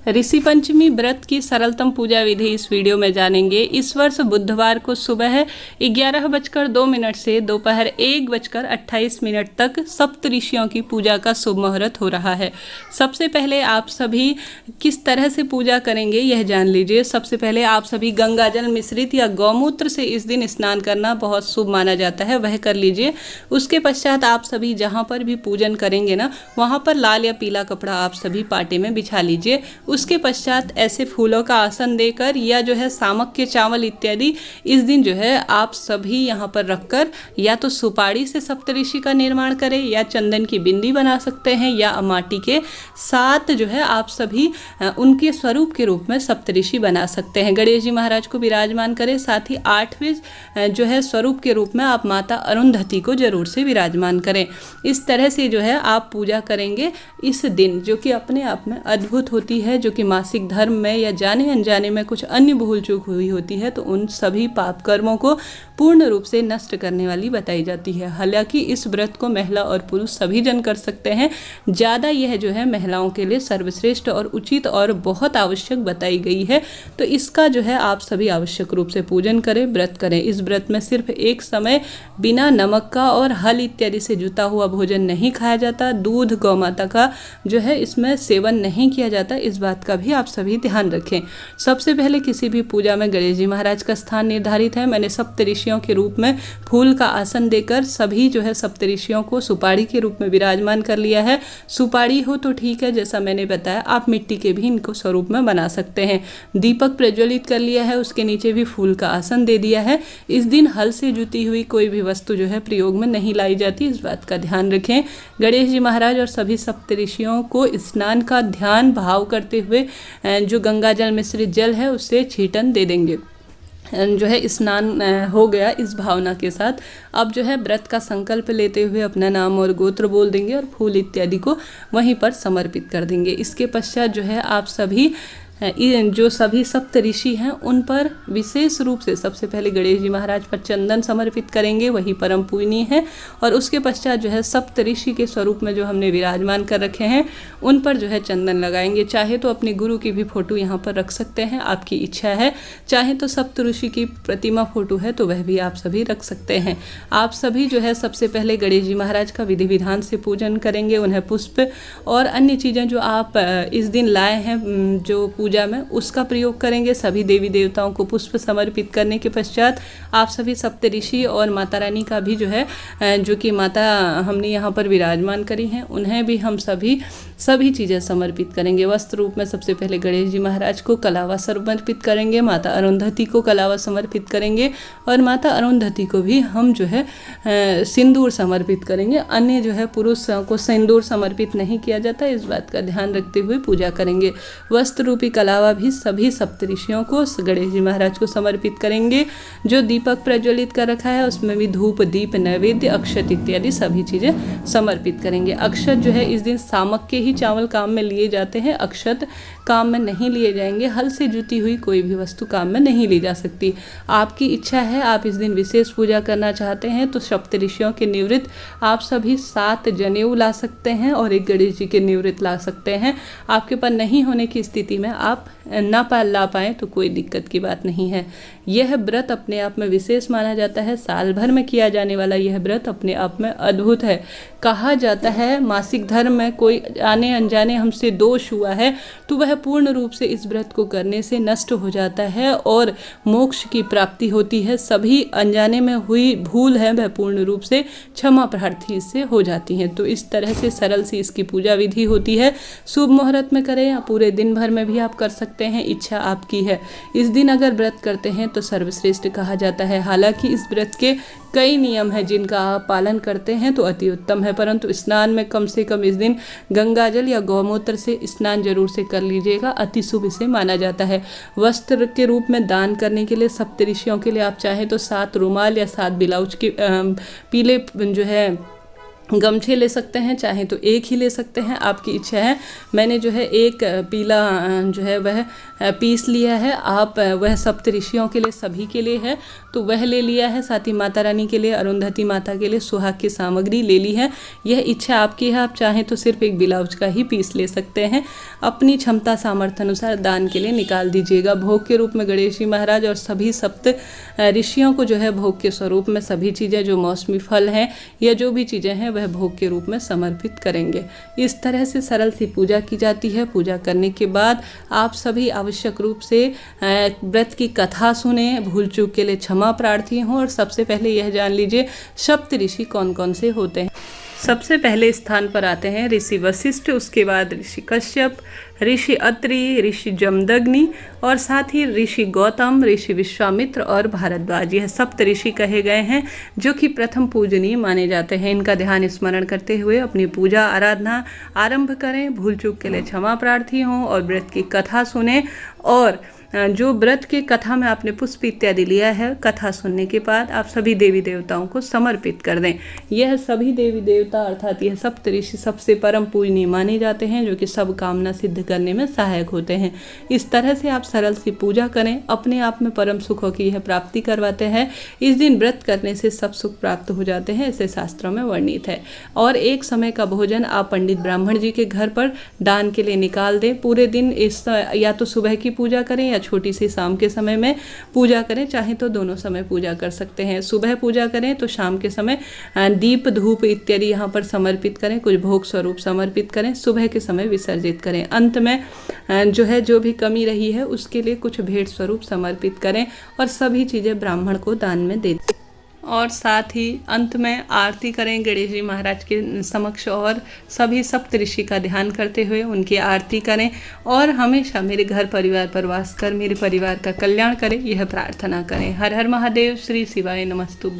ऋषि पंचमी व्रत की सरलतम पूजा विधि इस वीडियो में जानेंगे। इस वर्ष बुधवार को सुबह 11:02 से दोपहर 1:28 तक सप्तऋषियों की पूजा का शुभ मुहूर्त हो रहा है। सबसे पहले आप सभी किस तरह से पूजा करेंगे यह जान लीजिए। सबसे पहले आप सभी गंगाजल मिश्रित या गौमूत्र से इस दिन स्नान करना बहुत शुभ माना जाता है, वह कर लीजिए। उसके पश्चात आप सभी जहाँ पर भी पूजन करेंगे ना, वहाँ पर लाल या पीला कपड़ा आप सभी पाटे में बिछा लीजिए। उसके पश्चात ऐसे फूलों का आसन देकर या जो है सामक के चावल इत्यादि इस दिन जो है आप सभी यहाँ पर रखकर या तो सुपारी से सप्तऋषि का निर्माण करें या चंदन की बिंदी बना सकते हैं या माटी के साथ जो है आप सभी उनके स्वरूप के रूप में सप्तऋषि बना सकते हैं। गणेश जी महाराज को विराजमान करें, साथ ही 8वें जो है स्वरूप के रूप में आप माता अरुंधति को जरूर से विराजमान करें। इस तरह से जो है आप पूजा करेंगे इस दिन, जो कि अपने आप में अद्भुत होती है। जो कि मासिक धर्म में या जाने अनजाने में कुछ अन्य भूल चूक हुई होती है तो उन सभी पाप कर्मों को पूर्ण रूप से नष्ट करने वाली बताई जाती है। हालांकि इस व्रत को महिला और पुरुष सभी जन कर सकते हैं, ज़्यादा यह जो है महिलाओं के लिए सर्वश्रेष्ठ और उचित और बहुत आवश्यक बताई गई है। तो इसका जो है आप सभी आवश्यक रूप से पूजन करें, व्रत करें। इस व्रत में सिर्फ एक समय बिना नमक का और हल इत्यादि से जुता हुआ भोजन नहीं खाया जाता। दूध गौ माता का जो है इसमें सेवन नहीं किया जाता, इस बात का भी आप सभी ध्यान रखें। सबसे पहले किसी भी पूजा में गणेश जी महाराज का स्थान निर्धारित है। मैंने सप्तऋषियों के रूप में फूल का आसन देकर सभी जो है सप्तऋषियों को सुपारी के रूप में विराजमान कर लिया है। सुपारी हो तो ठीक है, जैसा मैंने बताया आप मिट्टी के भी इनको स्वरूप में बना सकते हैं। दीपक प्रज्वलित कर लिया है, उसके नीचे भी फूल का आसन दे दिया है। इस दिन हल से जुती हुई कोई भी वस्तु जो है प्रयोग में नहीं लाई जाती, इस बात का ध्यान रखें। गणेश जी महाराज और सभी सप्तऋषियों को स्नान का ध्यान भाव करते हुए जो गंगाजल मिश्रित जल है उससे छींटन दे देंगे। जो है स्नान हो गया इस भावना के साथ अब जो है व्रत का संकल्प लेते हुए अपना नाम और गोत्र बोल देंगे और फूल इत्यादि को वहीं पर समर्पित कर देंगे। इसके पश्चात जो है आप सभी जो सभी सप्तऋषि हैं उन पर विशेष रूप से सबसे पहले गणेश जी महाराज पर चंदन समर्पित करेंगे, वही परम पूजनीय है। और उसके पश्चात जो है सप्तऋषि के स्वरूप में जो हमने विराजमान कर रखे हैं उन पर जो है चंदन लगाएंगे। चाहे तो अपने गुरु की भी फोटो यहाँ पर रख सकते हैं, आपकी इच्छा है। चाहे तो सप्तऋषि की प्रतिमा फोटो है तो वह भी आप सभी रख सकते हैं। आप सभी जो है सबसे पहले गणेश जी महाराज का विधि विधान से पूजन करेंगे। उन्हें पुष्प और अन्य चीज़ें जो आप इस दिन लाए हैं जो पूजा में, उसका प्रयोग करेंगे। सभी देवी देवताओं को पुष्प समर्पित करने के पश्चात आप सभी सप्तऋषि और माता रानी का भी जो है जो कि माता हमने यहाँ पर विराजमान करी हैं उन्हें भी हम सभी चीज़ें समर्पित करेंगे। वस्त्र रूप में सबसे पहले गणेश जी महाराज को कलावा समर्पित करेंगे, माता अरुंधति को कलावा समर्पित करेंगे और माता अरुंधति को भी हम जो है सिंदूर समर्पित करेंगे। अन्य जो है पुरुष को सिंदूर समर्पित नहीं किया जाता, इस बात का ध्यान रखते हुए पूजा करेंगे। वस्त्र रूपी कलावा भी सभी सप्तऋषियों को गणेश जी महाराज को समर्पित करेंगे। जो दीपक प्रज्वलित कर रखा है उसमें भी धूप दीप नैवेद्य अक्षत इत्यादि सभी चीज़ें समर्पित करेंगे। अक्षत जो है इस दिन सामक के ही चावल काम में लिए जाते हैं, अक्षत काम में नहीं लिए जाएंगे। हल से जुती हुई कोई भी वस्तु काम में नहीं ली जा सकती। आपकी इच्छा है, आप इस दिन विशेष पूजा करना चाहते हैं तो सप्तऋषियों के निवृत्त आप सभी 7 जनेऊ ला सकते हैं और एक गणेश जी के निवृत्त ला सकते हैं। आपके पास नहीं होने की स्थिति में आप ना ला पाएँ तो कोई दिक्कत की बात नहीं है। यह व्रत अपने आप में विशेष माना जाता है। साल भर में किया जाने वाला यह व्रत अपने आप में अद्भुत है। कहा जाता है मासिक धर्म में कोई आने अनजाने हमसे दोष हुआ है तो वह पूर्ण रूप से इस व्रत को करने से नष्ट हो जाता है और मोक्ष की प्राप्ति होती है। सभी अनजाने में हुई भूल है वह पूर्ण रूप से क्षमा प्रार्थी से हो जाती हैं। तो इस तरह से सरल सी इसकी पूजा विधि होती है। शुभ मुहूर्त में करें या पूरे दिन भर में भी आप कर सकते हैं, इच्छा आपकी है। इस दिन अगर व्रत करते हैं तो सर्वश्रेष्ठ कहा जाता है। हालांकि इस व्रत के कई नियम हैं जिनका आप पालन करते हैं तो अति उत्तम है, परंतु स्नान में कम से कम इस दिन गंगाजल या गौमूत्र से स्नान जरूर से कर लीजिएगा, अति शुभ इसे माना जाता है। वस्त्र के रूप में दान करने के लिए सप्तऋषियों के लिए आप चाहें तो 7 रुमाल या 7 ब्लाउज के पीले जो है गमछे ले सकते हैं, चाहे तो एक ही ले सकते हैं, आपकी इच्छा है। मैंने जो है एक पीला जो है वह पीस लिया है, आप वह सप्तऋषियों के लिए, सभी के लिए है तो वह ले लिया है। साथ ही माता रानी के लिए, अरुंधति माता के लिए सुहाग की सामग्री ले ली है। यह इच्छा आपकी है, आप चाहें तो सिर्फ एक ब्लाउज का ही पीस ले सकते हैं। अपनी क्षमता सामर्थ्य अनुसार दान के लिए निकाल दीजिएगा। भोग के रूप में गणेश जी महाराज और सभी सप्त ऋषियों को जो है भोग के स्वरूप में सभी चीज़ें, जो मौसमी फल हैं या जो भी चीज़ें हैं वह भोग के रूप में समर्पित करेंगे। इस तरह से सरल सी पूजा की जाती है। पूजा करने के बाद आप सभी आवश्यक रूप से व्रत की कथा सुने, भूल चूक के लिए क्षमा प्रार्थी हों। और सबसे पहले यह जान लीजिए सप्त ऋषि कौन कौन से होते हैं। सबसे पहले स्थान पर आते हैं ऋषि वशिष्ठ, उसके बाद ऋषि कश्यप, ऋषि अत्रि, ऋषि जमदग्नि और साथ ही ऋषि गौतम, ऋषि विश्वामित्र और भारद्वाज। यह सप्त ऋषि कहे गए हैं जो कि प्रथम पूजनीय माने जाते हैं। इनका ध्यान स्मरण करते हुए अपनी पूजा आराधना आरंभ करें। भूल चूक के लिए क्षमा प्रार्थी हों और व्रत की कथा सुने। और जो व्रत के कथा में आपने पुष्प इत्यादि लिया है, कथा सुनने के बाद आप सभी देवी देवताओं को समर्पित कर दें। यह सभी देवी देवता अर्थात यह सप्त ऋषि सबसे परम पूजनीय माने जाते हैं, जो कि सब कामना सिद्ध करने में सहायक होते हैं। इस तरह से आप सरल सी पूजा करें, अपने आप में परम सुखों की यह प्राप्ति करवाते हैं। इस दिन व्रत करने से सब सुख प्राप्त हो जाते हैं, ऐसे शास्त्रों में वर्णित है। और एक समय का भोजन आप पंडित ब्राह्मण जी के घर पर दान के लिए निकाल दें। पूरे दिन इस या तो सुबह की पूजा करें या छोटी सी शाम के समय में पूजा करें, चाहे तो दोनों समय पूजा कर सकते हैं। सुबह पूजा करें तो शाम के समय दीप धूप इत्यादि यहाँ पर समर्पित करें, कुछ भोग स्वरूप समर्पित करें, सुबह के समय विसर्जित करें। अंत में जो है जो भी कमी रही है उसके लिए कुछ भेंट स्वरूप समर्पित करें और सभी चीज़ें ब्राह्मण को दान में दे दें। और साथ ही अंत में आरती करें गणेश जी महाराज के समक्ष और सभी सप्त ऋषि का ध्यान करते हुए उनकी आरती करें। और हमेशा मेरे घर परिवार पर वास कर मेरे परिवार का कल्याण करें, यह प्रार्थना करें। हर हर महादेव। श्री शिवाय नमस्तुभ्यं।